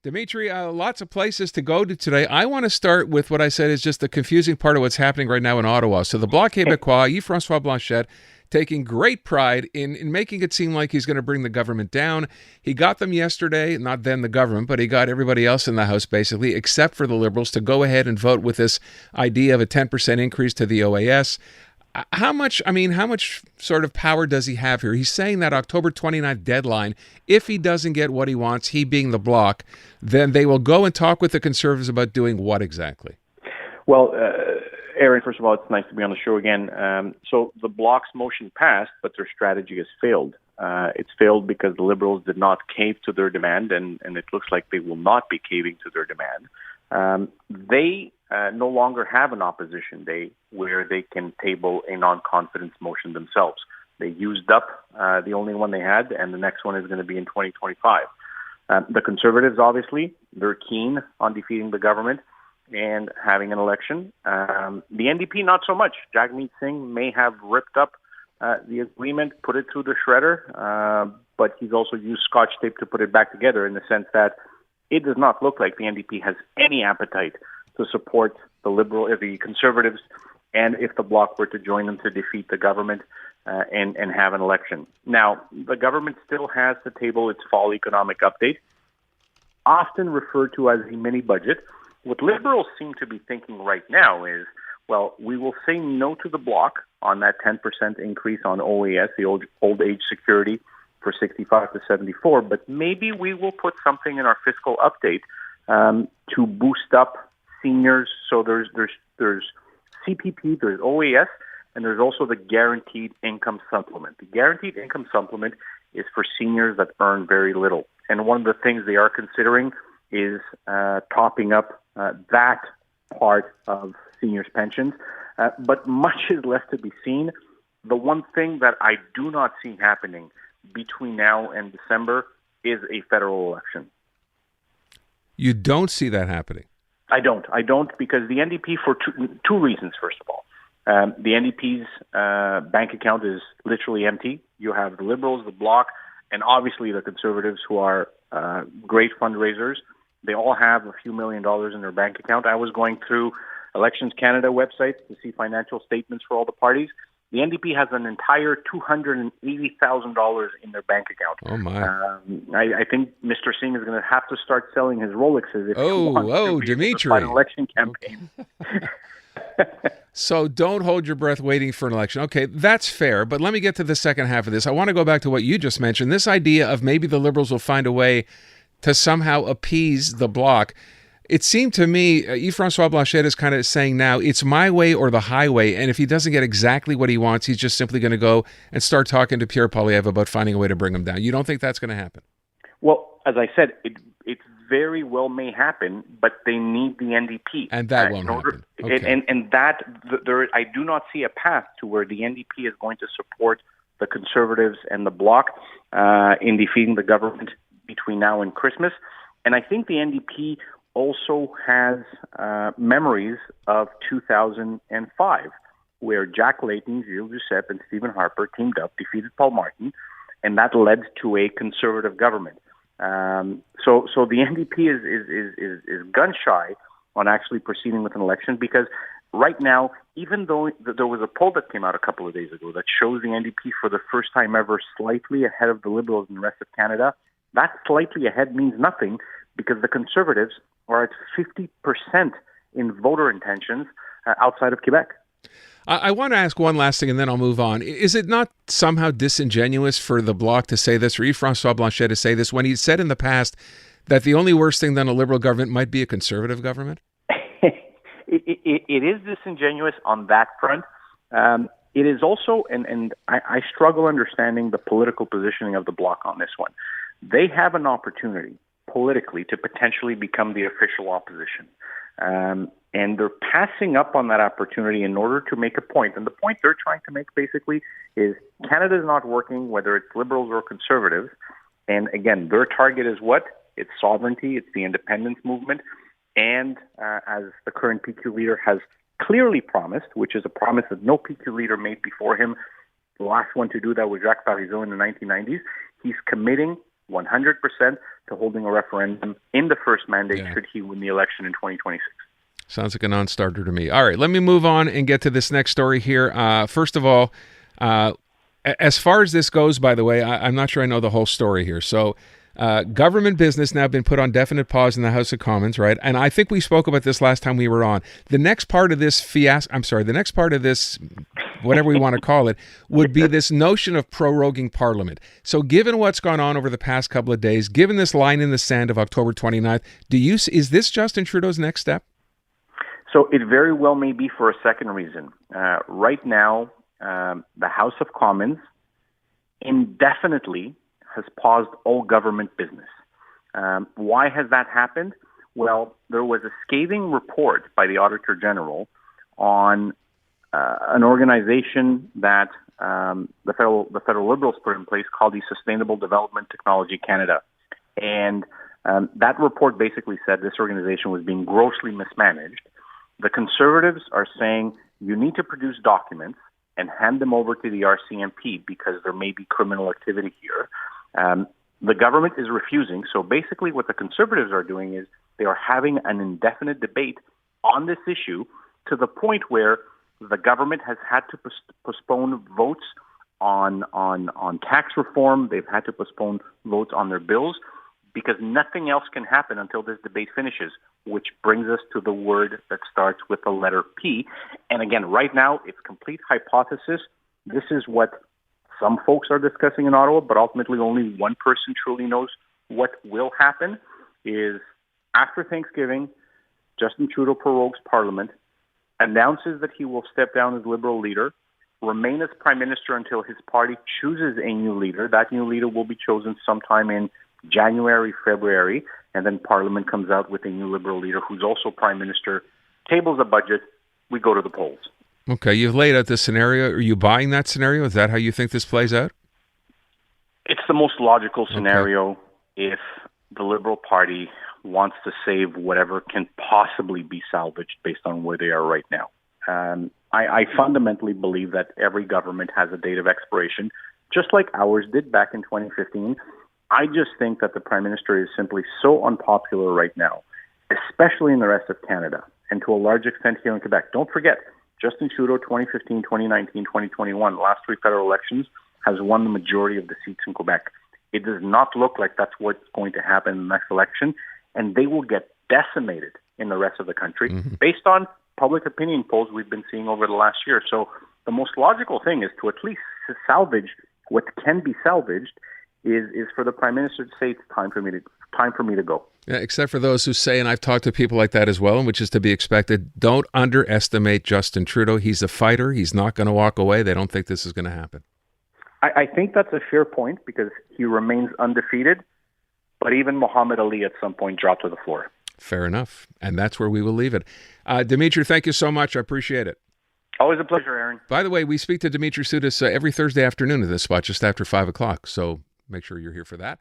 Dimitri, lots of places to go to today. I want to start with what I said is just the confusing part of what's happening right now in Ottawa. So the Bloc Québécois, Yves-François Blanchet, taking great pride in making it seem like he's going to bring the government down. He got them yesterday, not then the government, but he got everybody else in the House basically, except for the Liberals, to go ahead and vote with this idea of a 10% increase to the OAS. How much sort of power does he have here? He's saying that October 29th deadline, if he doesn't get what he wants, he being the Bloc, then they will go and talk with the Conservatives about doing what exactly? Well, Aaron, first of all, it's nice to be on the show again. So the Bloc's motion passed, but their strategy has failed. It's failed because the Liberals did not cave to their demand, and it looks like they will not be caving to their demand. They no longer have an opposition day where they can table a non-confidence motion themselves. They used up the only one they had, and the next one is going to be in 2025. The Conservatives, obviously, they're keen on defeating the government and having an election. The NDP, not so much. Jagmeet Singh may have ripped up the agreement, put it through the shredder, but he's also used Scotch tape to put it back together in the sense that it does not look like the NDP has any appetite to support the Conservatives, and if the Bloc were to join them to defeat the government and have an election. Now, the government still has to table its fall economic update, often referred to as a mini budget. What Liberals seem to be thinking right now is, well, we will say no to the Bloc on that 10% increase on OAS, the old age security for 65 to 74, but maybe we will put something in our fiscal update to boost up seniors. So there's CPP, there's OAS, and there's also the guaranteed income supplement. The guaranteed income supplement is for seniors that earn very little. And one of the things they are considering is topping up that part of seniors' pensions. But much is left to be seen. The one thing that I do not see happening between now and December is a federal election. You don't see that happening? I don't, because the NDP, for two reasons, first of all. The NDP's bank account is literally empty. You have the Liberals, the Bloc, and obviously the Conservatives, who are great fundraisers. They all have a few $1 million in their bank account. I was going through Elections Canada websites to see financial statements for all the parties. The NDP has an entire $280,000 in their bank account. Oh, my. I think Mr. Singh is going to have to start selling his Rolexes if he wants to Dimitri. fight an election campaign. Okay. So don't hold your breath waiting for an election. Okay, that's fair, but let me get to the second half of this. I want to go back to what you just mentioned, this idea of maybe the Liberals will find a way to somehow appease the Bloc. It seemed to me, Yves-François Blanchet is kind of saying now, it's my way or the highway, and if he doesn't get exactly what he wants, he's just simply going to go and start talking to Pierre Poilievre about finding a way to bring him down. You don't think that's going to happen? Well, as I said, it very well may happen, but they need the NDP. And that won't happen. Okay. And I do not see a path to where the NDP is going to support the Conservatives and the Bloc in defeating the government between now and Christmas. And I think the NDP also has memories of 2005, where Jack Layton, Gilles Duceppe, and Stephen Harper teamed up, defeated Paul Martin, and that led to a Conservative government. So the NDP is gun shy on actually proceeding with an election, because right now, even though there was a poll that came out a couple of days ago that shows the NDP for the first time ever slightly ahead of the Liberals and the rest of Canada, that slightly ahead means nothing, because the Conservatives are at 50% in voter intentions outside of Quebec. I want to ask one last thing, and then I'll move on. Is it not somehow disingenuous for the Bloc to say this, or Yves-François Blanchet to say this, when he said in the past that the only worse thing than a Liberal government might be a Conservative government? It is disingenuous on that front. It is also, and I struggle understanding the political positioning of the Bloc on this one. They have an opportunity politically to potentially become the official opposition. And they're passing up on that opportunity in order to make a point. And the point they're trying to make basically is Canada is not working, whether it's Liberals or Conservatives. And again, their target is what? It's sovereignty, it's the independence movement. And as the current PQ leader has clearly promised, which is a promise that no PQ leader made before him, the last one to do that was Jacques Parizeau in the 1990s, he's committing 100% to holding a referendum in the first mandate should he win the election in 2026. Sounds like a non-starter to me. All right, let me move on and get to this next story here. First of all, as far as this goes, by the way, I'm not sure I know the whole story here. So government business now been put on definite pause in the House of Commons, right? And I think we spoke about this last time we were on. The next part of this the next part of this, whatever we want to call it, would be this notion of proroguing Parliament. So given what's gone on over the past couple of days, given this line in the sand of October 29th, is this Justin Trudeau's next step? So it very well may be for a second reason. Right now, the House of Commons indefinitely has paused all government business. Why has that happened? Well, there was a scathing report by the Auditor General on an organization that the federal Liberals put in place called the Sustainable Development Technology Canada. And that report basically said this organization was being grossly mismanaged. The Conservatives are saying you need to produce documents and hand them over to the RCMP because there may be criminal activity here. The government is refusing. So basically what the Conservatives are doing is they are having an indefinite debate on this issue to the point where the government has had to postpone votes on tax reform. They've had to postpone votes on their bills because nothing else can happen until this debate finishes, which brings us to the word that starts with the letter P. And again, right now, it's complete hypothesis. This is what some folks are discussing in Ottawa, but ultimately only one person truly knows what will happen is after Thanksgiving, Justin Trudeau prorogues Parliament, announces that he will step down as Liberal leader, remain as Prime Minister until his party chooses a new leader. That new leader will be chosen sometime in January, February, and then Parliament comes out with a new Liberal leader who's also Prime Minister, tables a budget, we go to the polls. Okay, you've laid out this scenario. Are you buying that scenario? Is that how you think this plays out? It's the most logical scenario if the Liberal Party wants to save whatever can possibly be salvaged based on where they are right now. I fundamentally believe that every government has a date of expiration, just like ours did back in 2015. I just think that the Prime Minister is simply so unpopular right now, especially in the rest of Canada, and to a large extent here in Quebec. Don't forget, Justin Trudeau, 2015, 2019, 2021, the last three federal elections, has won the majority of the seats in Quebec. It does not look like that's what's going to happen in the next election, and they will get decimated in the rest of the country based on public opinion polls we've been seeing over the last year. So the most logical thing is to at least salvage what can be salvaged is for the Prime Minister to say it's time for me to go. Yeah, except for those who say, and I've talked to people like that as well, and which is to be expected, don't underestimate Justin Trudeau. He's a fighter. He's not going to walk away. They don't think this is going to happen. I think that's a fair point because he remains undefeated, but even Muhammad Ali at some point dropped to the floor. Fair enough. And that's where we will leave it. Dimitri, thank you so much. I appreciate it. Always a pleasure, Aaron. By the way, we speak to Dimitri Soudas every Thursday afternoon at this spot, just after 5 o'clock. So make sure you're here for that.